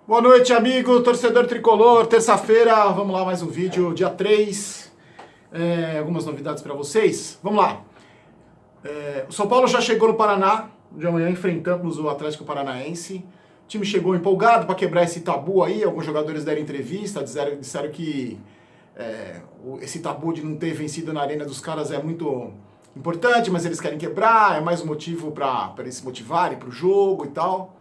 Boa noite, amigo, torcedor tricolor. Terça-feira, vamos lá, mais um vídeo, dia 3. Algumas novidades para vocês. Vamos lá. O São Paulo já chegou no Paraná. De amanhã enfrentamos o Atlético Paranaense. O time chegou empolgado para quebrar esse tabu aí. Alguns jogadores deram entrevista, disseram que esse tabu de não ter vencido na arena dos caras é muito importante, mas eles querem quebrar. É mais um motivo para eles se motivarem para o jogo e tal.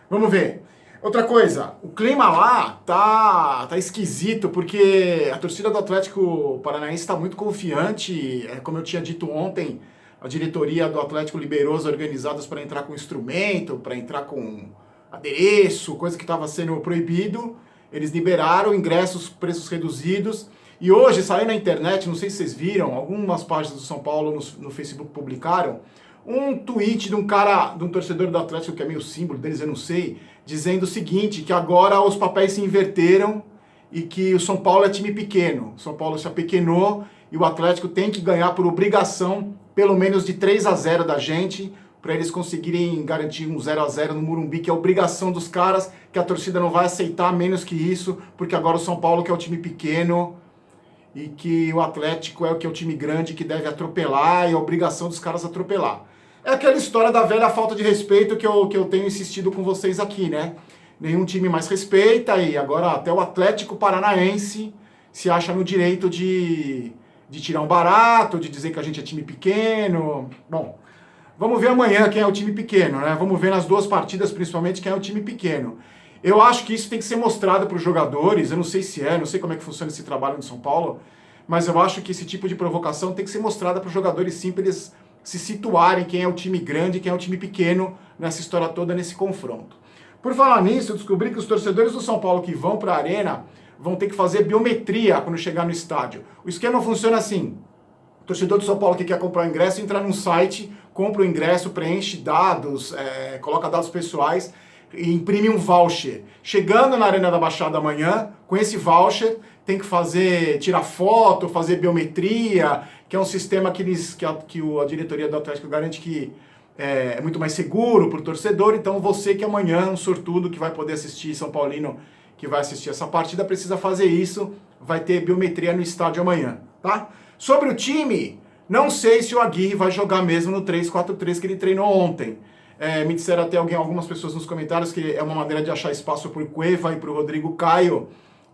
Vamos ver. Outra coisa, o clima lá tá esquisito, porque a torcida do Atlético Paranaense está muito confiante. Como eu tinha dito ontem, a diretoria do Atlético liberou as organizadas para entrar com instrumento, para entrar com adereço, coisa que estava sendo proibido. Eles liberaram ingressos, preços reduzidos. E hoje saiu na internet, não sei se vocês viram, algumas páginas do São Paulo no Facebook publicaram, um tweet de um cara, de um torcedor do Atlético, que é meio símbolo deles, eu não sei, dizendo o seguinte, que agora os papéis se inverteram e que o São Paulo é time pequeno. O São Paulo se apequenou e o Atlético tem que ganhar por obrigação pelo menos de 3-0 da gente, para eles conseguirem garantir um 0-0 no Morumbi, que é a obrigação dos caras, que a torcida não vai aceitar menos que isso, porque agora o São Paulo que é o time pequeno e que o Atlético é o que é o time grande que deve atropelar e é a obrigação dos caras atropelar. É aquela história da velha falta de respeito que eu tenho insistido com vocês aqui, né? Nenhum time mais respeita e agora até o Atlético Paranaense se acha no direito de tirar um barato, de dizer que a gente é time pequeno. Bom, vamos ver amanhã quem é o time pequeno, né? Vamos ver nas duas partidas, principalmente, quem é o time pequeno. Eu acho que isso tem que ser mostrado para os jogadores, eu não sei se não sei como é que funciona esse trabalho no São Paulo, mas eu acho que esse tipo de provocação tem que ser mostrada para os jogadores sim, para eles se situarem quem é o time grande e quem é o time pequeno nessa história toda, nesse confronto. Por falar nisso, eu descobri que os torcedores do São Paulo que vão para a arena vão ter que fazer biometria quando chegar no estádio. O esquema funciona assim: o torcedor do São Paulo que quer comprar o ingresso entra num site, compra o ingresso, preenche dados, coloca dados pessoais e imprime um voucher. Chegando na Arena da Baixada amanhã, com esse voucher, tem que tirar foto, fazer biometria, que é um sistema que a diretoria do Atlético garante que é muito mais seguro para o torcedor. Então você que amanhã, um sortudo que vai poder assistir, São Paulino, que vai assistir essa partida, precisa fazer isso, vai ter biometria no estádio amanhã, tá? Sobre o time, não sei se o Aguirre vai jogar mesmo no 3-4-3 que ele treinou ontem. Me disseram até algumas pessoas nos comentários que é uma maneira de achar espaço para o Cueva e para o Rodrigo Caio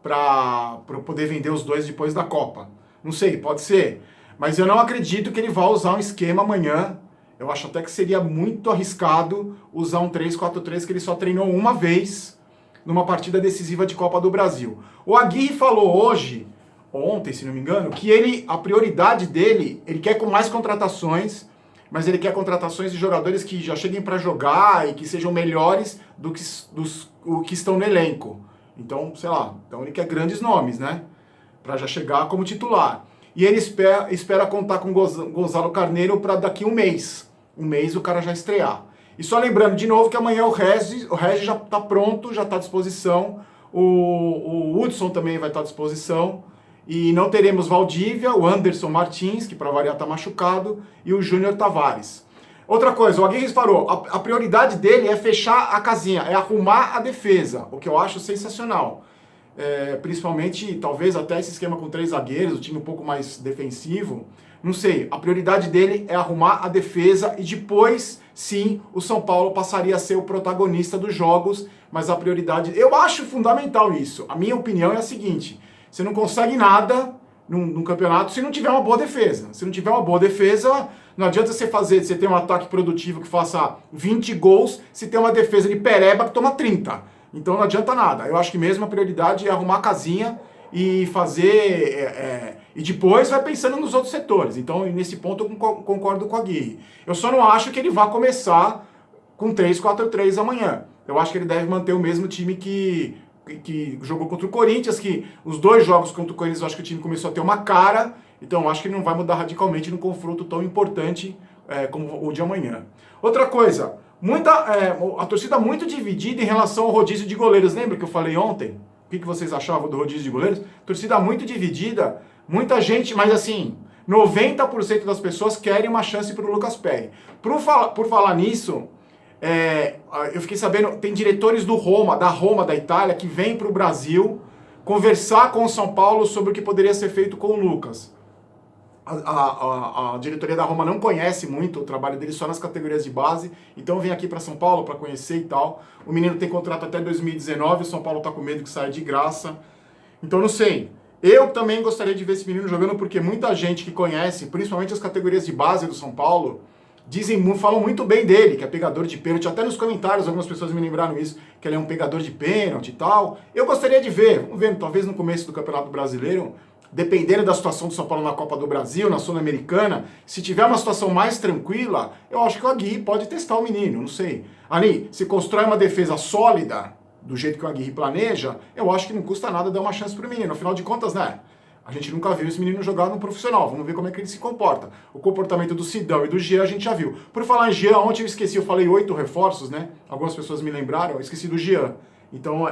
para poder vender os dois depois da Copa. Não sei, pode ser. Mas eu não acredito que ele vá usar um esquema amanhã. Eu acho até que seria muito arriscado usar um 3-4-3 que ele só treinou uma vez numa partida decisiva de Copa do Brasil. O Aguirre falou ontem, se não me engano, que a prioridade dele, ele quer com mais contratações, mas ele quer contratações de jogadores que já cheguem para jogar e que sejam melhores do que que estão no elenco. Então, sei lá, ele quer grandes nomes, né? Para já chegar como titular. E ele espera contar com Gonzalo Carneiro para daqui um mês. Um mês o cara já estrear. E só lembrando de novo que amanhã o Regis já está pronto, já está à disposição. O Hudson também vai estar à disposição. E não teremos Valdívia, o Anderson Martins, que para variar está machucado, e o Júnior Tavares. Outra coisa, o Aguirre falou, a prioridade dele é fechar a casinha, é arrumar a defesa, o que eu acho sensacional. Principalmente, talvez até esse esquema com 3 zagueiros, o time um pouco mais defensivo. Não sei, a prioridade dele é arrumar a defesa e depois, sim, o São Paulo passaria a ser o protagonista dos jogos, mas a prioridade... Eu acho fundamental isso. A minha opinião é a seguinte: você não consegue nada num campeonato se não tiver uma boa defesa. Se não tiver uma boa defesa, não adianta você ter um ataque produtivo que faça 20 gols se tem uma defesa de pereba que toma 30. Então não adianta nada. Eu acho que mesmo a prioridade é arrumar a casinha e fazer... e depois vai pensando nos outros setores. Então, nesse ponto, eu concordo com a Aguirre. Eu só não acho que ele vá começar com 3-4-3 amanhã. Eu acho que ele deve manter o mesmo time que jogou contra o Corinthians, que os 2 jogos contra o Corinthians eu acho que o time começou a ter uma cara, então eu acho que ele não vai mudar radicalmente num confronto tão importante como o de amanhã. Outra coisa, a torcida muito dividida em relação ao rodízio de goleiros. Lembra que eu falei ontem? O que vocês achavam do rodízio de goleiros? Torcida muito dividida, muita gente, mas assim, 90% das pessoas querem uma chance para o Lucas Perry. Por falar nisso, eu fiquei sabendo, tem diretores da Roma, da Itália, que vêm para o Brasil conversar com o São Paulo sobre o que poderia ser feito com o Lucas. A diretoria da Roma não conhece muito o trabalho dele só nas categorias de base, então vem aqui para São Paulo para conhecer e tal. O menino tem contrato até 2019, o São Paulo tá com medo que saia de graça. Então não sei. Eu também gostaria de ver esse menino jogando porque muita gente que conhece, principalmente as categorias de base do São Paulo, falam muito bem dele, que é pegador de pênalti. Até nos comentários algumas pessoas me lembraram isso, que ele é um pegador de pênalti e tal. Eu gostaria de ver, vamos ver, talvez no começo do Campeonato Brasileiro, dependendo da situação do São Paulo na Copa do Brasil, na Sul-Americana, se tiver uma situação mais tranquila, eu acho que o Aguirre pode testar o menino, não sei. Ali, se constrói uma defesa sólida, do jeito que o Aguirre planeja, eu acho que não custa nada dar uma chance pro menino. Afinal de contas, né? A gente nunca viu esse menino jogar no profissional. Vamos ver como é que ele se comporta. O comportamento do Sidão e do Jean a gente já viu. Por falar em Jean, ontem eu esqueci, eu falei 8 reforços, né? Algumas pessoas me lembraram, eu esqueci do Jean. Então,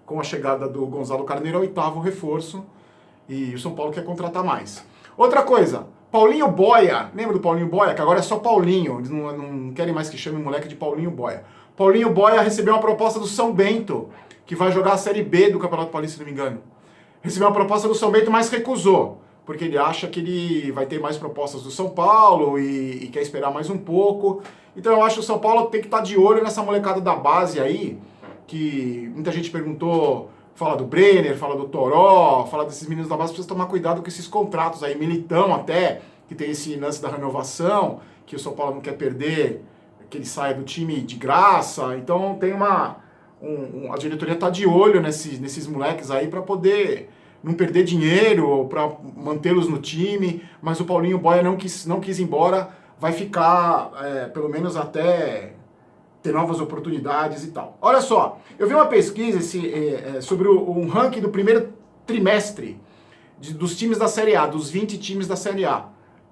com a chegada do Gonzalo Carneiro, é o 8º reforço. E o São Paulo quer contratar mais. Outra coisa, Paulinho Boia. Lembra do Paulinho Boia? Que agora é só Paulinho. Eles não querem mais que chame o moleque de Paulinho Boia. Paulinho Boia recebeu uma proposta do São Bento, que vai jogar a Série B do Campeonato Paulista, se não me engano. Recebeu uma proposta do São Bento, mas recusou, porque ele acha que ele vai ter mais propostas do São Paulo e quer esperar mais um pouco. Então eu acho que o São Paulo tem que estar de olho nessa molecada da base aí, que muita gente perguntou, fala do Brenner, fala do Toró, fala desses meninos da base, precisa tomar cuidado com esses contratos aí, Militão até, que tem esse lance da renovação, que o São Paulo não quer perder, que ele saia do time de graça. Então tem a diretoria tá de olho nesses moleques aí para poder não perder dinheiro, para mantê-los no time, mas o Paulinho Boia não quis ir embora, vai ficar pelo menos até ter novas oportunidades e tal. Olha só, eu vi uma pesquisa sobre um ranking do primeiro trimestre dos times da Série A, dos 20 times da Série A,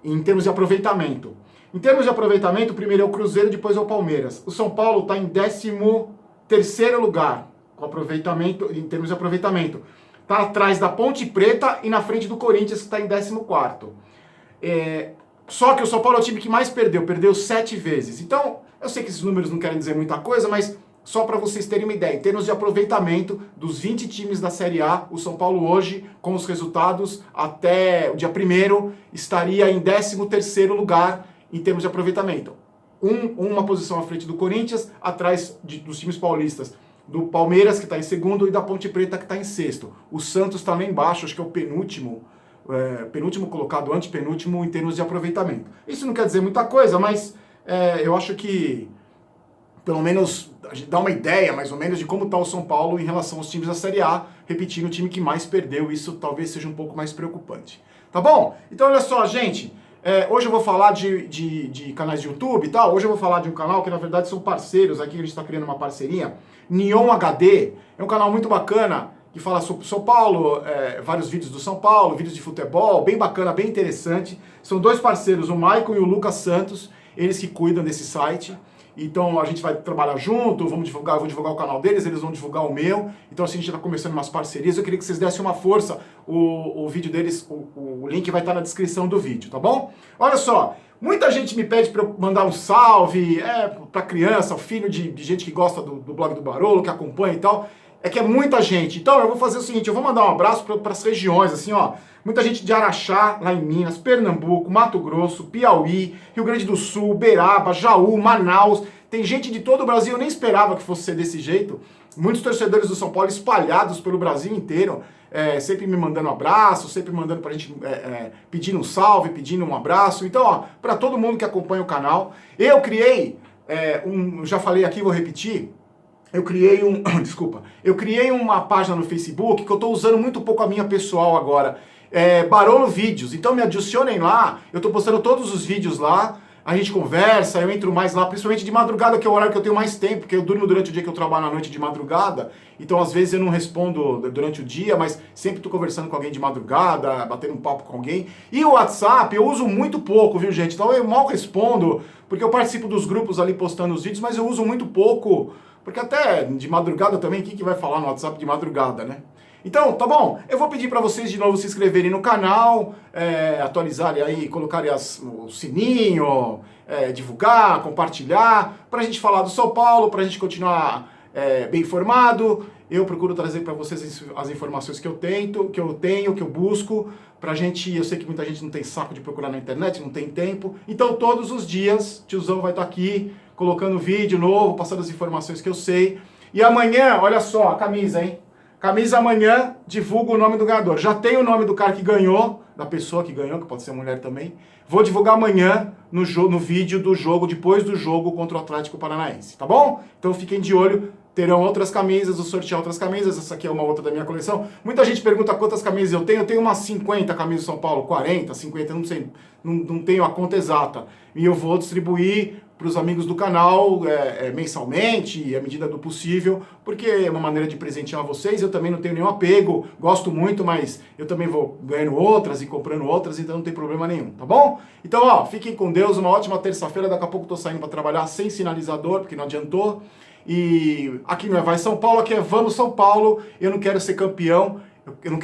em termos de aproveitamento. Em termos de aproveitamento, o primeiro é o Cruzeiro, depois é o Palmeiras. O São Paulo está em 13º lugar com aproveitamento, em termos de aproveitamento. Está atrás da Ponte Preta e na frente do Corinthians, que está em 14º. Só que o São Paulo é o time que mais perdeu 7 vezes. Então, eu sei que esses números não querem dizer muita coisa, mas só para vocês terem uma ideia, em termos de aproveitamento dos 20 times da Série A, o São Paulo hoje, com os resultados, até o dia 1º, estaria em 13º lugar em termos de aproveitamento. Uma posição à frente do Corinthians, atrás dos times paulistas, do Palmeiras, que está em 2º, e da Ponte Preta, que está em 6º. O Santos está lá embaixo, acho que é o penúltimo colocado, antepenúltimo em termos de aproveitamento. Isso não quer dizer muita coisa, mas eu acho que pelo menos a gente dá uma ideia, mais ou menos, de como está o São Paulo em relação aos times da Série A, repetindo o time que mais perdeu, isso talvez seja um pouco mais preocupante. Tá bom? Então olha só, gente, hoje eu vou falar de canais de YouTube e tal, hoje eu vou falar de um canal que na verdade são parceiros aqui, a gente está criando uma parceria, Neon HD, é um canal muito bacana, que fala sobre São Paulo, vários vídeos do São Paulo, vídeos de futebol, bem bacana, bem interessante. São 2 parceiros, o Maicon e o Lucas Santos, eles que cuidam desse site. Então a gente vai trabalhar junto, eu vou divulgar o canal deles, eles vão divulgar o meu. Então assim, a gente está começando umas parcerias, eu queria que vocês dessem uma força. O vídeo deles, o link vai estar na descrição do vídeo, tá bom? Olha só, muita gente me pede para eu mandar um salve para criança, filho de gente que gosta do blog do Barolo, que acompanha e tal. É que é muita gente. Então eu vou fazer o seguinte, eu vou mandar um abraço para as regiões, assim, ó. Muita gente de Araxá, lá em Minas, Pernambuco, Mato Grosso, Piauí, Rio Grande do Sul, Uberaba, Jaú, Manaus. Tem gente de todo o Brasil, eu nem esperava que fosse ser desse jeito. Muitos torcedores do São Paulo espalhados pelo Brasil inteiro, sempre me mandando abraço, sempre mandando pra gente, pedindo um salve, pedindo um abraço. Então, ó, para todo mundo que acompanha o canal, eu criei, já falei aqui, vou repetir, eu criei uma página no Facebook que eu estou usando muito pouco a minha pessoal agora, Barolo Vídeos. Então me adicionem lá, eu estou postando todos os vídeos lá, a gente conversa, eu entro mais lá, principalmente de madrugada, que é o horário que eu tenho mais tempo, porque eu durmo durante o dia que eu trabalho na noite de madrugada, então às vezes eu não respondo durante o dia, mas sempre estou conversando com alguém de madrugada, batendo um papo com alguém. E o WhatsApp eu uso muito pouco, viu gente? Então eu mal respondo, porque eu participo dos grupos ali postando os vídeos, mas eu uso muito pouco, porque até de madrugada também, quem que vai falar no WhatsApp de madrugada, né? Então, tá bom? Eu vou pedir para vocês de novo se inscreverem no canal, atualizarem aí, colocarem o sininho, divulgar, compartilhar, pra gente falar do São Paulo, pra gente continuar bem informado. Eu procuro trazer para vocês as informações que eu tenho, que eu busco, pra gente, eu sei que muita gente não tem saco de procurar na internet, não tem tempo. Então, todos os dias, tiozão vai estar aqui, colocando vídeo novo, passando as informações que eu sei. E amanhã, olha só, a camisa, hein? Camisa amanhã, divulgo o nome do ganhador. Já tem o nome do cara que ganhou, da pessoa que ganhou, que pode ser mulher também. Vou divulgar amanhã no vídeo do jogo, depois do jogo contra o Atlético Paranaense, tá bom? Então fiquem de olho, terão outras camisas, vou sortear outras camisas, essa aqui é uma outra da minha coleção. Muita gente pergunta quantas camisas eu tenho umas 50 camisas do São Paulo, 40, 50, não sei, não tenho a conta exata. E eu vou distribuir para os amigos do canal mensalmente, à medida do possível, porque é uma maneira de presentear vocês. Eu também não tenho nenhum apego, gosto muito, mas eu também vou ganhando outras e comprando outras, então não tem problema nenhum, tá bom? Então, ó, fiquem com Deus, uma ótima terça-feira. Daqui a pouco eu tô saindo para trabalhar sem sinalizador, porque não adiantou. E aqui não é Vai São Paulo, aqui é Vamos São Paulo. Eu não quero ser campeão. Eu não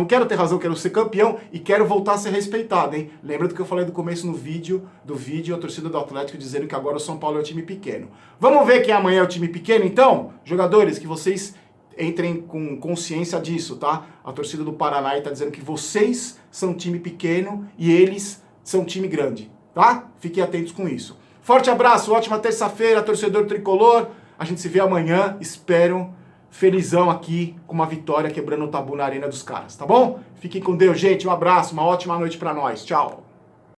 quero ter razão, eu quero ser campeão e quero voltar a ser respeitado, hein? Lembra do que eu falei do começo do vídeo, a torcida do Atlético dizendo que agora o São Paulo é o time pequeno. Vamos ver quem amanhã é o time pequeno, então? Jogadores, que vocês entrem com consciência disso, tá? A torcida do Paraná está dizendo que vocês são time pequeno e eles são time grande, tá? Fiquem atentos com isso. Forte abraço, ótima terça-feira, torcedor tricolor. A gente se vê amanhã, espero. Felizão aqui com uma vitória quebrando o tabu na arena dos caras, tá bom? Fiquem com Deus, gente. Um abraço, uma ótima noite pra nós. Tchau.